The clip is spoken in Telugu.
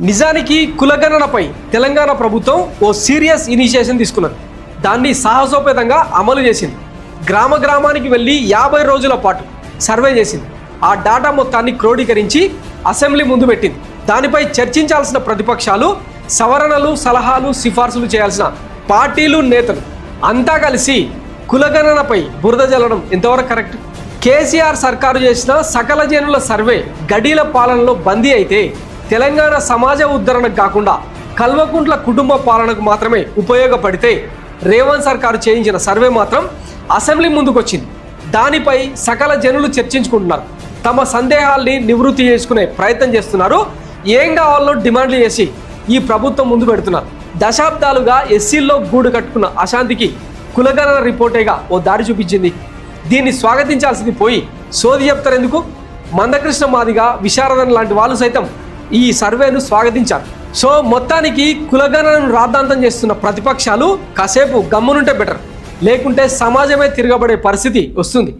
నిజానికి కులగణనపై తెలంగాణ ప్రభుత్వం ఓ సీరియస్ ఇనిషియేషన్ తీసుకున్నది. దాన్ని సాహసోపేతంగా అమలు చేసింది. గ్రామ గ్రామానికి వెళ్ళి 50 రోజుల పాటు సర్వే చేసింది. ఆ డాటా మొత్తాన్ని క్రోడీకరించి అసెంబ్లీ ముందు పెట్టింది. దానిపై చర్చించాల్సిన ప్రతిపక్షాలు, సవరణలు, సలహాలు, సిఫార్సులు చేయాల్సిన పార్టీలు, నేతలు అంతా కలిసి కులగణనపై బురద జల్లడం ఎంతవరకు కరెక్ట్? కేసీఆర్ సర్కారు చేసిన సకల జనుల సర్వే గడీల పాలనలో బందీ అయితే తెలంగాణ సమాజ ఉద్ధరణకు కాకుండా కల్వకుంట్ల కుటుంబ పాలనకు మాత్రమే ఉపయోగపడితే రేవంత్ సర్కారు చేయించిన సర్వే మాత్రం అసెంబ్లీ ముందుకొచ్చింది. దానిపై సకల జనులు చర్చించుకుంటున్నారు. తమ సందేహాల్ని నివృత్తి చేసుకునే ప్రయత్నం చేస్తున్నారు. ఏం కావాలో డిమాండ్లు చేసి ఈ ప్రభుత్వం ముందు పెడుతున్నారు. దశాబ్దాలుగా ఎస్సీల్లో గూడు కట్టుకున్న అశాంతికి కులగణన రిపోర్టేగా ఓ దారి చూపించింది. దీన్ని స్వాగతించాల్సింది పోయి సోది చెప్తారు ఎందుకు? మందకృష్ణ మాదిగ, విశారదన్ లాంటి వాళ్ళు సైతం ఈ సర్వేను స్వాగతించారు. సో మొత్తానికి కులగణనను రాద్ధాంతం చేస్తున్న ప్రతిపక్షాలు కాసేపు గమ్మునుంటే బెటర్, లేకుంటే సమాజమే తిరగబడే పరిస్థితి వస్తుంది.